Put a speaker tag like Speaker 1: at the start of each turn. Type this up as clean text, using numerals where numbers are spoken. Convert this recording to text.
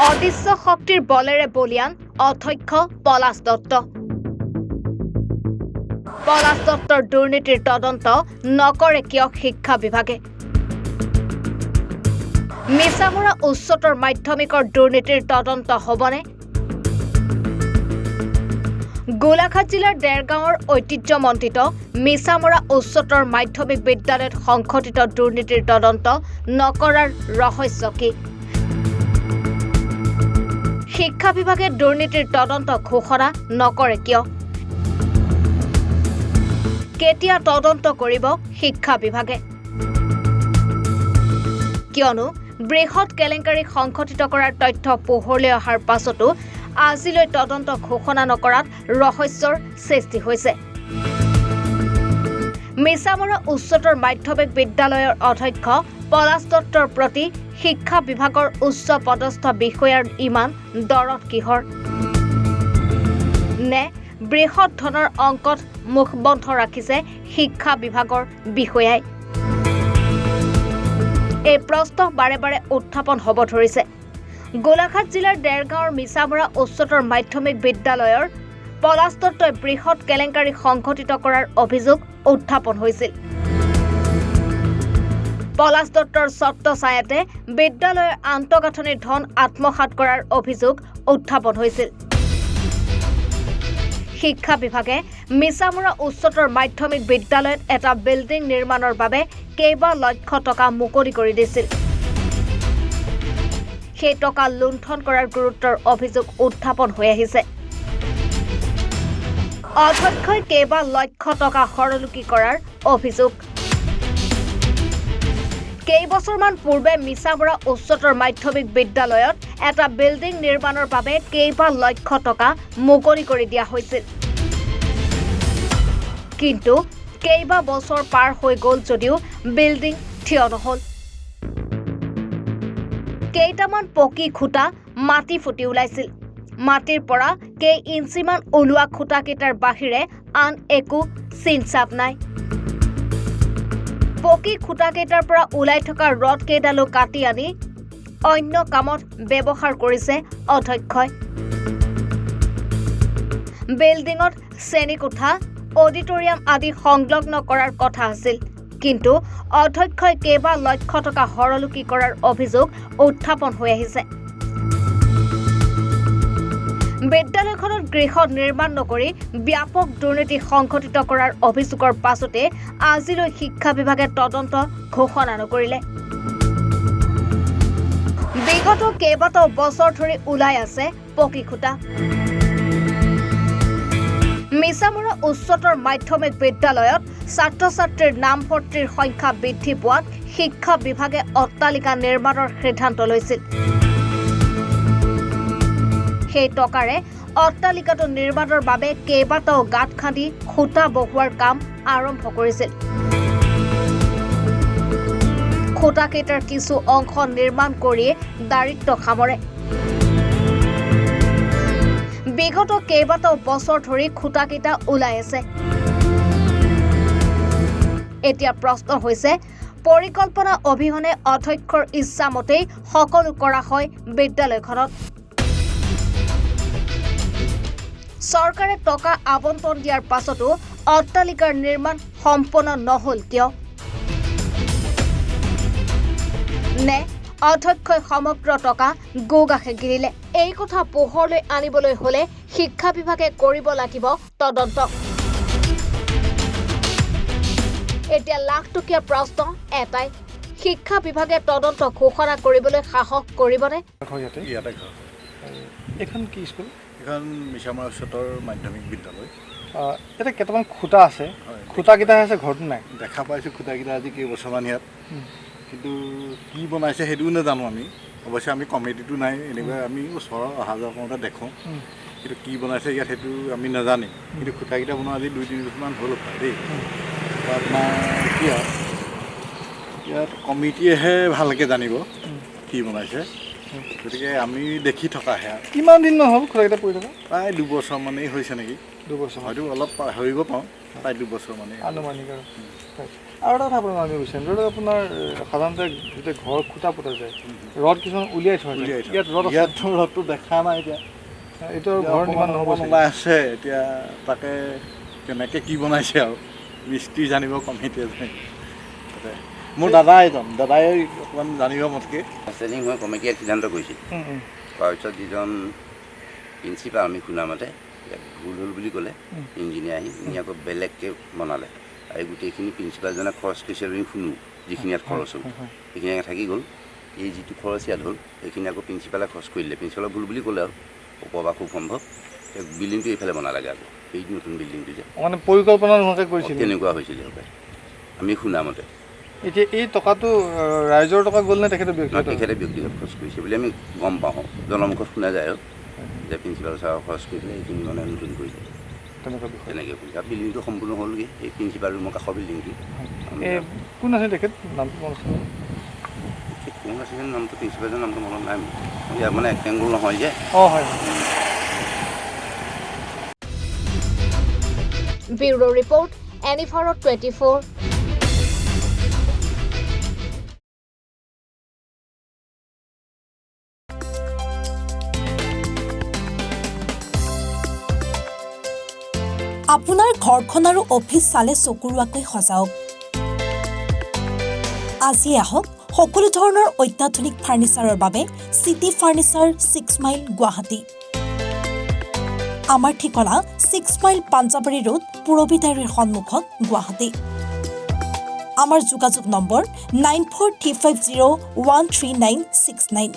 Speaker 1: অদৃশ্য শক্তিৰ বলেৰে বলিয়ান অধ্যক্ষ পলাশ দত্ত। পলাশ দত্তৰ দুৰ্নীতিৰ তদন্ত নকৰে কিয় শিক্ষা বিভাগে? মিছামৰা উচ্চতৰ মাধ্যমিকৰ দুৰ্নীতিৰ তদন্ত হ'বনে? গোলাঘাট জিলাৰ দেৰগাঁৱৰ ঐতিহ্যমণ্ডিত মিছামৰা উচ্চতৰ মাধ্যমিক বিদ্যালয়ত সংঘটিত দুৰ্নীতিৰ তদন্ত নকৰাৰ ৰহস্য কি? শিক্ষা বিভাগে দুৰ্নীতিৰ তদন্ত ঘোষণা নকৰে কিয়? কেতিয়া তদন্ত কৰিব শিক্ষা বিভাগে? কিয়নো বৃহৎ কেলেংকাৰী সংঘটিত কৰাৰ তথ্য পোহৰলৈ অহাৰ পাছতো আজিলৈ তদন্ত ঘোষণা নকৰাত ৰহস্যৰ সৃষ্টি হৈছে। মিছামৰা উচ্চতৰ মাধ্যমিক বিদ্যালয়ৰ অধ্যক্ষ পলাশ দত্তৰ প্ৰতি শিক্ষা বিভাগৰ উচ্চ পদস্থ বিষয়াৰ ইমান দৰদ কিহৰ? নে বৃহৎ ধনৰ অংকত মুখবন্ধ ৰাখিছে শিক্ষা বিভাগৰ বিষয়াই? এই প্ৰশ্ন বাৰে বাৰে উত্থাপন হ'ব ধৰিছে। গোলাঘাট জিলাৰ দেৰগাঁৱৰ মিছামৰা উচ্চতৰ মাধ্যমিক বিদ্যালয়ৰ পলাশ দত্তই বৃহৎ কেলেংকাৰী সংঘটিত কৰাৰ অভিযোগ উত্থাপন হৈছিল। পলাশ দত্তৰ ছত্ৰছায়াতে বিদ্যালয়ৰ আন্তঃগাঁথনিৰ ধন আত্মসাৎ কৰাৰ অভিযোগ উত্থাপন হৈছিল। শিক্ষা বিভাগে মিছামৰা উচ্চতৰ মাধ্যমিক বিদ্যালয়ত এটা বিল্ডিং নিৰ্মাণৰ বাবে কেইবা লক্ষ টকা মুকলি কৰি দিছিল। সেই টকা লুণ্ঠন কৰাৰ গুৰুত্বৰ অভিযোগ উত্থাপন হৈ আহিছে। অধ্যক্ষই কেইবা লক্ষ টকা হৰলুকি কৰাৰ অভিযোগ। কেইবছৰমান পূৰ্বে মিছামৰা উচ্চতৰ মাধ্যমিক বিদ্যালয়ত এটা বিল্ডিং নিৰ্মাণৰ বাবে কেইবা লক্ষ টকা মুকলি কৰি দিয়া হৈছিল। কিন্তু কেইবা বছৰ পাৰ হৈ গ'ল যদিও বিল্ডিং থিয় নহ'ল। কেইটামান পকী খুঁটা মাটি ফুটি ওলাইছিল। মাটিৰ পৰা কেই ইঞ্চিমান ওলোৱা খুঁটাকেইটাৰ বাহিৰে আন একো চিন-চাপ নাই। পকী খুঁটাকেইটাৰ পৰা ওলাই থকা ৰড কেইডালো কাটি আনি অন্য কামত ব্যৱহাৰ কৰিছে অধ্যক্ষই। বিল্ডিঙত শ্ৰেণীকোঠা, অডিটৰিয়াম আদি সংলগ্ন কৰাৰ কথা আছিল। কিন্তু অধ্যক্ষই কেইবা লক্ষ টকা হৰলুকি কৰাৰ অভিযোগ উত্থাপন হৈ আহিছে। বিদ্যালয়খনত গৃহ নিৰ্মাণ নকৰি ব্যাপক দুৰ্নীতি সংঘটিত কৰাৰ অভিযোগৰ পাছতে আজিলৈ শিক্ষা বিভাগে তদন্ত ঘোষণা নকৰিলে। বিগত কেইবাটাও বছৰ ধৰি ওলাই আছে পকী খুঁটা। মিছামৰা উচ্চতৰ মাধ্যমিক বিদ্যালয়ত ছাত্ৰ-ছাত্ৰীৰ নামভৰ্তিৰ সংখ্যা বৃদ্ধি পোৱাত শিক্ষা বিভাগে অট্টালিকা নিৰ্মাণৰ সিদ্ধান্ত লৈছিল। সেই টকাৰে অট্টালিকাটো নিৰ্মাণৰ বাবে কেইবাটাও গাঁত খান্দি খুঁটা বহুৱাৰ কাম আৰম্ভ কৰিছিল। খুঁটাকেইটাৰ কিছু অংশ নিৰ্মাণ কৰিয়ে দাৰিদ্ৰ্য সামৰে। বিগত কেইবাটাও বছৰ ধৰি খুঁটাকেইটা ওলাই আছে। এতিয়া প্ৰশ্ন হৈছে, পৰিকল্পনা অবিহনে অধ্যক্ষৰ ইচ্ছামতেই সকলো কৰা হয় বিদ্যালয়খনত। চৰকাৰে টকা আবণ্টন দিয়াৰ পাছতো অট্টালিকাৰ নিৰ্মাণ সম্পূৰ্ণ নহ'ল কিয়? নে অধ্যক্ষই সমগ্ৰ টকা গোগাখে গিৰিলে? এই কথা পোহৰলৈ আনিবলৈ হ'লে শিক্ষা বিভাগে কৰিব লাগিব তদন্ত। এতিয়া লাখটকীয়া প্ৰশ্ন এটাই, শিক্ষা বিভাগে তদন্ত ঘোষণা কৰিবলৈ সাহস কৰিবনে?
Speaker 2: এখন কি স্কুল?
Speaker 3: এখন মিছামৰা উচ্চতৰ মাধ্যমিক বিদ্যালয়।
Speaker 2: ইয়াতে কেইটামান খুঁটা আছে, খুঁটাকেইটা আছে, ঘৰটো নাই।
Speaker 3: দেখা পাইছোঁ খুঁটাকেইটা আজি কেইবছৰমান ইয়াত, কিন্তু কি বনাইছে সেইটোও নাজানো আমি। অৱশ্যে আমি কমিটিটো নাই, এনেকুৱা আমি ওচৰৰ অহা যোৱা কৰোঁতে দেখোঁ, কিন্তু কি বনাইছে ইয়াত সেইটো আমি নাজানিম। কিন্তু খুঁটাকেইটা বনোৱা আজি 2-3 বছৰমান হ'ল পায় দেই। আপোনাৰ কি আৰু ইয়াত কমিটিয়েহে ভালকৈ জানিব কি বনাইছে। গতিকে আমি দেখি থকাহে।
Speaker 2: কিমান দিন হ'ল খুঁটাকেইটা পৰি থকা?
Speaker 3: প্ৰায় 2 বছৰমানেই হৈছে নেকি।
Speaker 2: 2 বছৰ
Speaker 3: হয়তো অলপ পাহৰিব পাওঁ প্ৰায় 2 বছৰ মানে
Speaker 2: আনুমানিক আৰু আৰু এটা কথা আপোনাৰ আমি বিচাৰিম ধৰি লওক আপোনাৰ সাধাৰণতে যেতিয়া ঘৰ খুটা পোতা যায় ৰদ কিছুমান উলিয়াই থোৱা যায় ইয়াত ৰদ আছে
Speaker 3: ইয়াততো ৰদটো দেখা নাই এতিয়া
Speaker 2: এইটো আৰু ঘৰ নিৰ্মাণ নহ'ব
Speaker 3: ওলাই আছে এতিয়া তাকে কেনেকৈ কি বনাইছে আৰু মিস্ত্ৰী জানিব কমিটিয়ে তাতে মোৰ দাদাই অকণমান জানিব মোতকৈ
Speaker 4: চেলিং হৈ কমিটিয়ে সিদ্ধান্ত কৰিছিল তাৰপিছত যিজন প্ৰিন্সিপাল আমি শুনা মতে ইয়াত ভুল হ'ল বুলি ক'লে ইঞ্জিনিয়াৰ আহি আকৌ বেলেগকৈ বনালে আৰু গোটেইখিনি প্ৰিন্সিপালজনে খৰচ কৰিছে বুলি শুনো যিখিনি ইয়াত খৰচ হ'ল সেইখিনি থাকি গ'ল এই যিটো খৰচ ইয়াত হ'ল সেইখিনি আকৌ প্ৰিন্সিপালে খৰচ কৰি দিলে প্ৰিন্সিপালে ভুল বুলি ক'লে আৰু ওপৰ বা খুব সম্ভৱ বিল্ডিংটো এইফালে বনালাগে আকৌ সেই নতুন বিল্ডিংটো যে
Speaker 2: মানে পৰিকল্পনা নোহোৱাকৈ কৰিছিল
Speaker 4: তেনেকুৱা হৈছিলে হপায় আমি শুনা মতে
Speaker 2: এতিয়া এই টকাটো ৰাইজৰ টকা গ'ল নে তেখেতে
Speaker 4: ব্যক্তিগত খৰচ কৰিছে বুলি আমি গম পাওঁ জনমুখত শুনা যায় আৰু যে প্ৰিন্সিপাল ছাৰৰ খৰচ কৰি পেলাই এইখিনি মানে নতুন কৰিলে তেনেকৈ কৰিলে আৰু বিল্ডিংটো সম্পূৰ্ণ হ'লগৈ এই প্ৰিন্সিপাল ৰুমৰ কাষৰ বিল্ডিংটো
Speaker 2: কোন আছে তেখেত নামটো মনত আছে
Speaker 4: কোন আছিলে নামটো প্ৰিন্সিপালৰ নামটো মনত নাই ইয়াৰ মানে এক্টেংগুল নহয় যে
Speaker 2: হয়
Speaker 1: ব্যুৰো ৰিপৰ্ট এনিফাৰত 24।
Speaker 5: আপোনাৰ ঘৰখন আৰু অফিচ চালে চকুৰোৱাকৈ সজাওক আজি আহক সকলো ধৰণৰ অত্যাধুনিক ফাৰ্নিচাৰৰ বাবে চিটি ফাৰ্নিচাৰ 6 মাইল গুৱাহাটী আমাৰ ঠিকনা 6 মাইল পাঞ্জাবাৰী ৰোড পুৰবিদাৰীৰ সন্মুখত গুৱাহাটী আমাৰ যোগাযোগ নম্বৰ 9435013969